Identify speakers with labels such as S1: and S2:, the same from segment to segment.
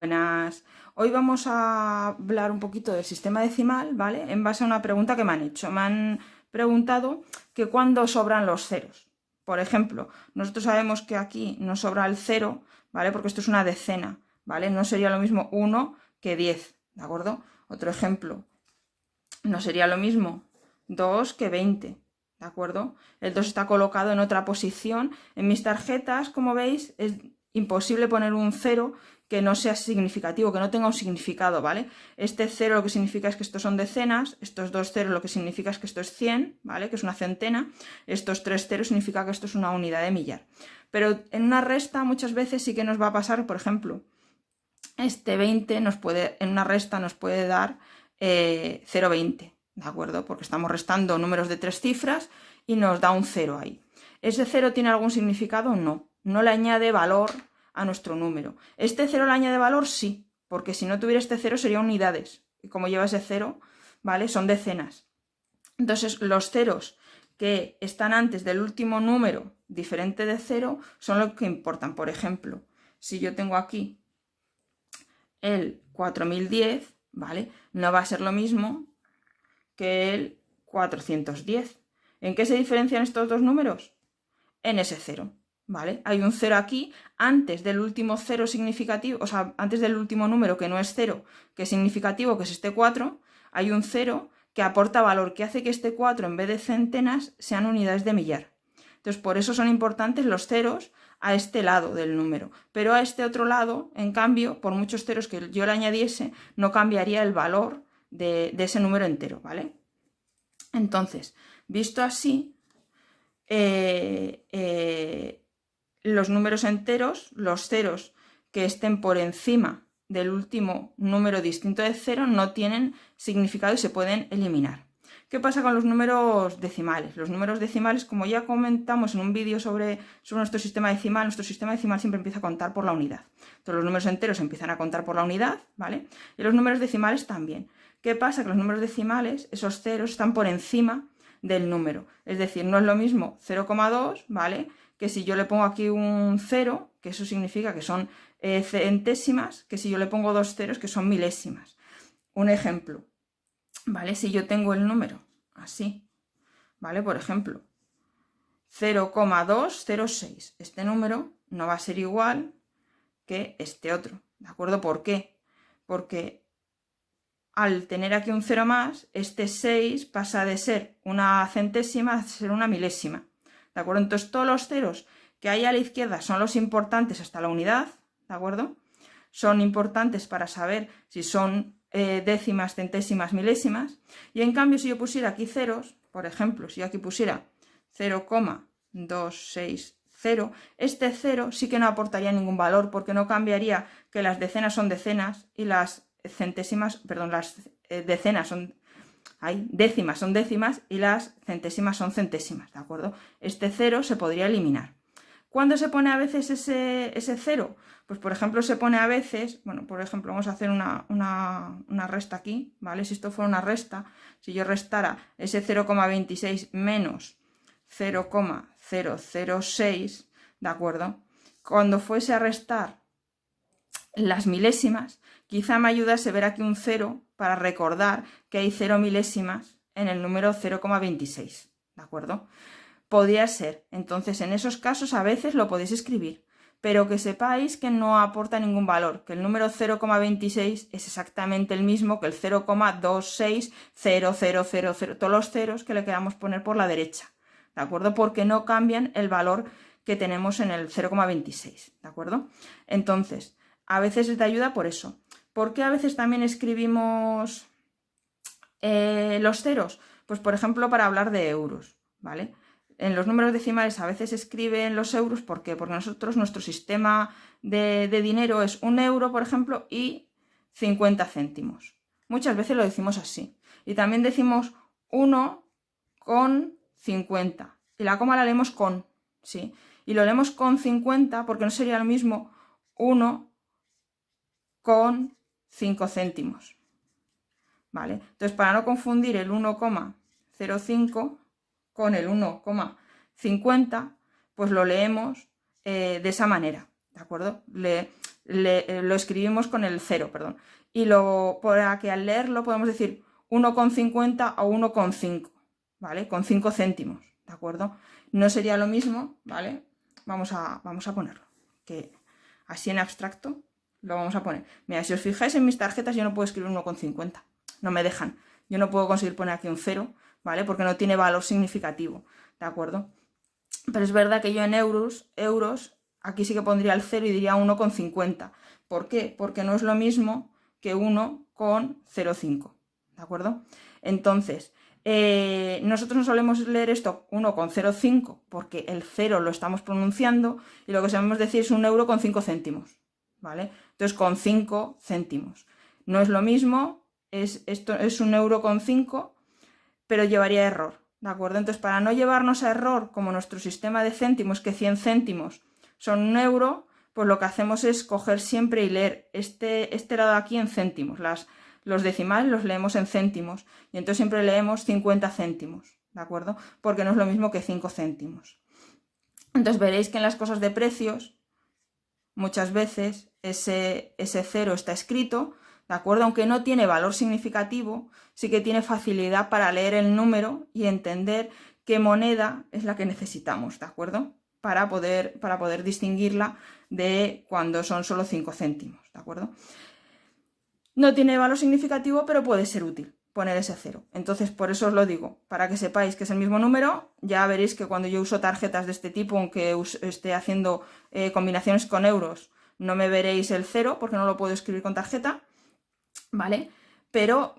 S1: Buenas. Hoy vamos a hablar un poquito del sistema decimal, ¿vale? En base a una pregunta que me han hecho. Me han preguntado que cuándo sobran los ceros. Por ejemplo, nosotros sabemos que aquí nos sobra el cero, ¿vale? Porque esto es una decena, ¿vale? No sería lo mismo 1 que 10, ¿de acuerdo? Otro ejemplo, no sería lo mismo 2 que 20, ¿de acuerdo? El 2 está colocado en otra posición. En mis tarjetas, como veis, es imposible poner un 0 que no sea significativo, que no tenga un significado, ¿vale? Este 0 lo que significa es que estos son decenas, estos 2 ceros lo que significa es que esto es 100, ¿vale? Que es una centena, estos 3 ceros significa que esto es una unidad de millar. Pero en una resta muchas veces sí que nos va a pasar, por ejemplo, este 20 en una resta nos puede dar 0,20, ¿de acuerdo? Porque estamos restando números de 3 cifras y nos da un 0 ahí. ¿Ese 0 tiene algún significado? No. No le añade valor a nuestro número. ¿Este 0 le añade valor? Sí, porque si no tuviera este 0 sería unidades. Y como lleva ese 0, ¿vale? Son decenas. Entonces, los ceros que están antes del último número diferente de 0 son los que importan. Por ejemplo, si yo tengo aquí el 4010, ¿vale? No va a ser lo mismo que el 410. ¿En qué se diferencian estos dos números? En ese cero, ¿vale? Hay un cero aquí antes del último cero significativo, o sea, antes del último número que no es cero, que es significativo, que es este 4, hay un cero que aporta valor, que hace que este 4 en vez de centenas sean unidades de millar. Entonces, por eso son importantes los ceros a este lado del número. Pero a este otro lado, en cambio, por muchos ceros que yo le añadiese, no cambiaría el valor de ese número entero, ¿vale? Entonces, visto así, los números enteros, los ceros que estén por encima del último número distinto de cero, no tienen significado y se pueden eliminar. ¿Qué pasa con los números decimales? Los números decimales, como ya comentamos en un vídeo sobre nuestro sistema decimal siempre empieza a contar por la unidad. Entonces los números enteros empiezan a contar por la unidad, ¿vale? Y los números decimales también. ¿Qué pasa? Que los números decimales, esos ceros, están por encima del número. Es decir, no es lo mismo 0,2, ¿vale? Que si yo le pongo aquí un 0, que eso significa que son centésimas, que si yo le pongo dos ceros, que son milésimas. Un ejemplo, ¿vale? Si yo tengo el número así, ¿vale? Por ejemplo, 0,206. Este número no va a ser igual que este otro, ¿de acuerdo? ¿Por qué? Porque al tener aquí un 0 más, este 6 pasa de ser una centésima a ser una milésima, ¿de acuerdo? Entonces todos los ceros que hay a la izquierda son los importantes hasta la unidad, ¿de acuerdo? Son importantes para saber si son décimas, centésimas, milésimas. Y en cambio, si yo pusiera aquí ceros, por ejemplo, si yo aquí pusiera 0,260, este 0 sí que no aportaría ningún valor porque no cambiaría que las decenas son decenas y las centésimas, perdón, las decenas son, décimas son décimas y las centésimas son centésimas, ¿de acuerdo? Este 0 se podría eliminar. ¿Cuándo se pone a veces ese 0? Pues por ejemplo se pone a veces, bueno, por ejemplo vamos a hacer una resta aquí, ¿vale? Si esto fuera una resta, si yo restara ese 0,26 menos 0,006, ¿de acuerdo? Cuando fuese a restar las milésimas, quizá me ayudase ver aquí un 0 para recordar que hay 0 milésimas en el número 0,26, ¿de acuerdo? Podría ser. Entonces, en esos casos a veces lo podéis escribir, pero que sepáis que no aporta ningún valor, que el número 0,26 es exactamente el mismo que el 0,26000, todos los ceros que le queramos poner por la derecha, ¿de acuerdo? Porque no cambian el valor que tenemos en el 0,26, ¿de acuerdo? Entonces, a veces te ayuda por eso. ¿Por qué a veces también escribimos los ceros? Pues por ejemplo para hablar de euros, ¿vale? En los números decimales a veces se escriben los euros, ¿por qué? Porque nosotros, nuestro sistema de dinero es 1 euro, por ejemplo, y 50 céntimos. Muchas veces lo decimos así. Y también decimos 1,50. Y la coma la leemos con, ¿sí? Y lo leemos con 50 porque no sería lo mismo 1,5 céntimos. ¿Vale? Entonces, para no confundir el 1,05 con el 1,50, pues lo leemos de esa manera, ¿de acuerdo? lo escribimos con el 0, perdón. Y para que al leerlo podemos decir 1,50 o 1,5, ¿vale? Con 5 céntimos, ¿de acuerdo? No sería lo mismo, ¿vale? Vamos a ponerlo, que así en abstracto lo vamos a poner. Mira, si os fijáis en mis tarjetas yo no puedo escribir 1,50, no me dejan. Yo no puedo conseguir poner aquí un 0, ¿vale? Porque no tiene valor significativo, ¿de acuerdo? Pero es verdad que yo en euros, aquí sí que pondría el 0 y diría 1,50. ¿Por qué? Porque no es lo mismo que 1,05, ¿de acuerdo? Entonces, nosotros no solemos leer esto 1,05 porque el 0 lo estamos pronunciando y lo que sabemos decir es 1 euro con 5 céntimos, ¿vale? Entonces, con 5 céntimos. No es lo mismo, esto es 1 euro con 5, pero llevaría error, ¿de acuerdo? Entonces, para no llevarnos a error, como nuestro sistema de céntimos, que 100 céntimos son 1 euro, pues lo que hacemos es coger siempre y leer este lado aquí en céntimos. Los decimales los leemos en céntimos y entonces siempre leemos 50 céntimos, ¿de acuerdo? Porque no es lo mismo que 5 céntimos. Entonces veréis que en las cosas de precios muchas veces ese 0 está escrito, ¿de acuerdo? Aunque no tiene valor significativo, sí que tiene facilidad para leer el número y entender qué moneda es la que necesitamos, ¿de acuerdo? Para poder distinguirla de cuando son solo 5 céntimos, ¿de acuerdo? No tiene valor significativo, pero puede ser útil poner ese 0. Entonces, por eso os lo digo, para que sepáis que es el mismo número. Ya veréis que cuando yo uso tarjetas de este tipo, aunque esté haciendo combinaciones con euros, no me veréis el 0 porque no lo puedo escribir con tarjeta, ¿vale? Pero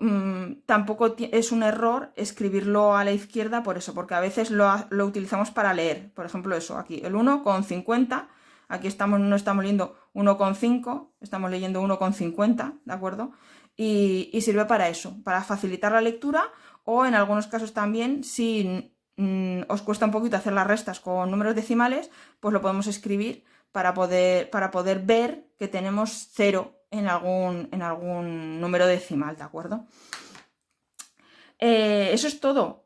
S1: tampoco es un error escribirlo a la izquierda por eso, porque a veces lo utilizamos para leer. Por ejemplo, eso, aquí, el 1,50, aquí no estamos leyendo 1,5, estamos leyendo 1,50, ¿de acuerdo? Y sirve para eso, para facilitar la lectura, o en algunos casos también, si os cuesta un poquito hacer las restas con números decimales, pues lo podemos escribir para poder ver que tenemos 0 en algún número decimal, ¿de acuerdo? Eso es todo.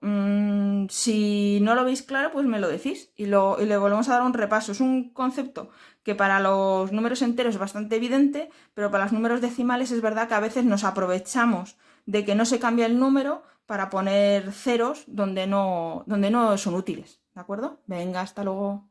S1: Si no lo veis claro, pues me lo decís y le volvemos a dar un repaso. Es un concepto que para los números enteros es bastante evidente, pero para los números decimales es verdad que a veces nos aprovechamos de que no se cambia el número para poner ceros donde no son útiles, ¿de acuerdo? Venga, hasta luego.